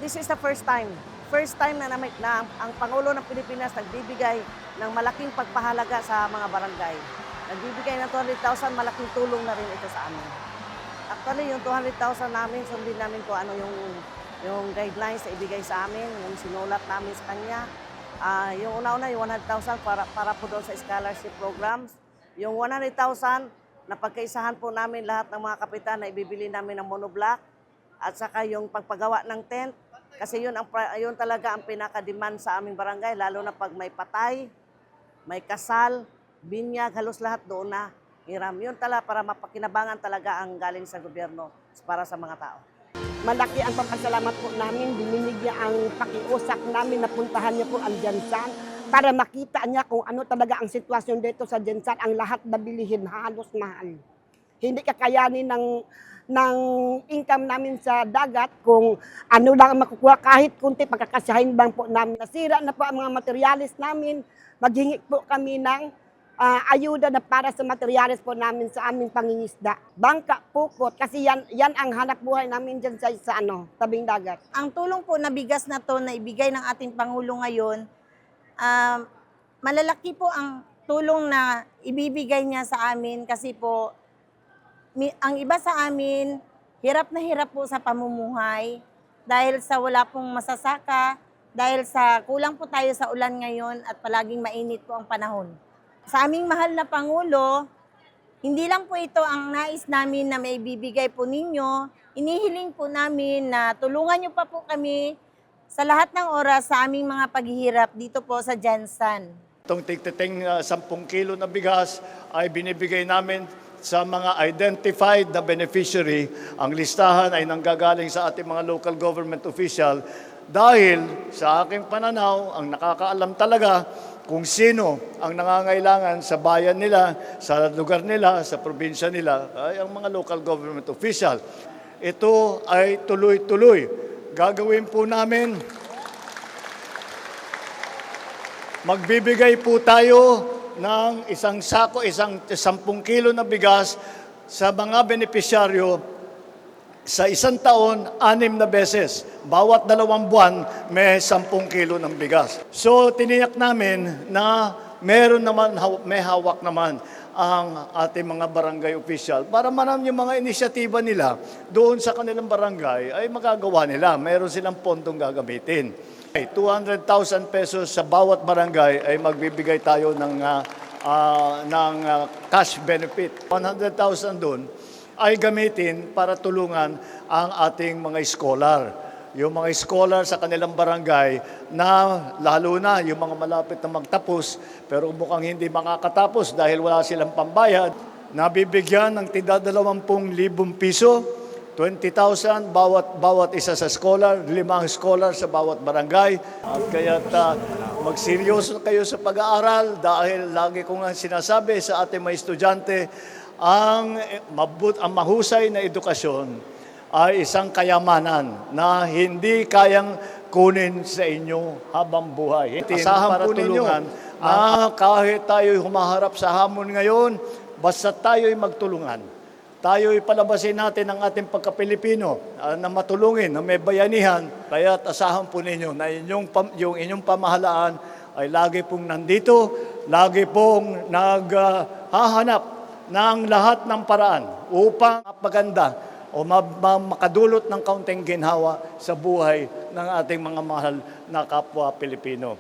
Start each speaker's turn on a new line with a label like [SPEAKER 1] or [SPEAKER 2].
[SPEAKER 1] This is the first time. First time na ang Pangulo ng Pilipinas nagbibigay ng malaking pagpahalaga sa mga barangay. Nagbibigay ng 200,000, malaking tulong na rin ito sa amin. Actually, yung 200,000 namin, sundin namin kung ano yung guidelines na ibigay sa amin, yung sinulat namin sa kanya. Yung una-una, yung 100,000 para po doon sa scholarship programs. Yung 100,000, napagkaisahan po namin lahat ng mga kapitan na ibibili namin ng monoblock at saka yung pagpagawa ng tent. Kasi yun talaga ang pinaka-demand sa aming barangay, lalo na pag may patay, may kasal, binyag, halos lahat doon na hiram. Yun talaga para mapakinabangan talaga ang galing sa gobyerno para sa mga tao.
[SPEAKER 2] Malaki ang pagpasalamat po namin, dininig niya ang pakiusap namin, napuntahan niya po ang Jensan para makita niya kung ano talaga ang sitwasyon dito sa Jensan. Ang lahat na bilihin halos mahal. Hindi kakayanin ng income namin sa dagat kung ano lang ang makukuha, kahit kunti pagkakasahin lang po namin. Nasira na po ang mga materialis namin, maghingi po kami ng ayuda na para sa materialis po namin sa aming pangingisda. Bangka, pukot, kasi yan ang hanap buhay namin dyan sa tabing dagat.
[SPEAKER 3] Ang tulong po na bigas na to na ibigay ng ating Pangulo ngayon, malalaki po ang tulong na ibibigay niya sa amin kasi po ang iba sa amin, hirap na hirap po sa pamumuhay dahil sa wala pong masasaka, dahil sa kulang po tayo sa ulan ngayon at palaging mainit po ang panahon. Sa aming mahal na Pangulo, hindi lang po ito ang nais namin na may bibigay po ninyo, inihiling po namin na tulungan niyo pa po kami sa lahat ng oras sa aming mga paghihirap dito po sa Jensan.
[SPEAKER 4] Itong tigtiting 10 kilo na bigas ay binibigay namin sa mga identified na beneficiary. Ang listahan ay nanggagaling sa ating mga local government official dahil sa aking pananaw, ang nakakaalam talaga kung sino ang nangangailangan sa bayan nila, sa lugar nila, sa probinsya nila, ay ang mga local government official. Ito ay tuloy-tuloy. Gagawin po namin, magbibigay po tayo ng isang 10 kilo na bigas sa mga benepisyaryo sa isang taon, 6 na beses. Bawat 2 buwan, may 10 kilo ng bigas. So, tiniyak namin na may hawak naman ang ating mga barangay official para marami yung mga inisyatiba nila doon sa kanilang barangay ay magagawa nila. Meron silang pondong gagamitin. 200,000 pesos sa bawat barangay ay magbibigay tayo ng cash benefit. 100,000 doon ay gamitin para tulungan ang ating mga scholar. Yung mga scholar sa kanilang barangay na lalo na yung mga malapit na magtapos pero mukhang hindi makakatapos dahil wala silang pambayad, nabibigyan ng tigda 20,000 piso, 20,000 bawat isa sa scholar, 5 scholar sa bawat barangay. At kaya't magseryoso kayo sa pag-aaral dahil lagi ko nga sinasabi sa ating mga estudyante, ang mahusay na edukasyon ay isang kayamanan na hindi kayang kunin sa inyo habang buhay. Asahan po ninyo na kahit tayo'y humaharap sa hamon ngayon, basta tayo'y magtulungan. Tayo'y palabasin natin ang ating pagka-Pilipino na matulungin, na may bayanihan. Kaya asahan po ninyo na yung inyong pamahalaan ay lagi pong nandito, lagi pong naghahanap ng lahat ng paraan upang mapaganda o makadulot ng kaunting ginhawa sa buhay ng ating mga mahal na kapwa Pilipino.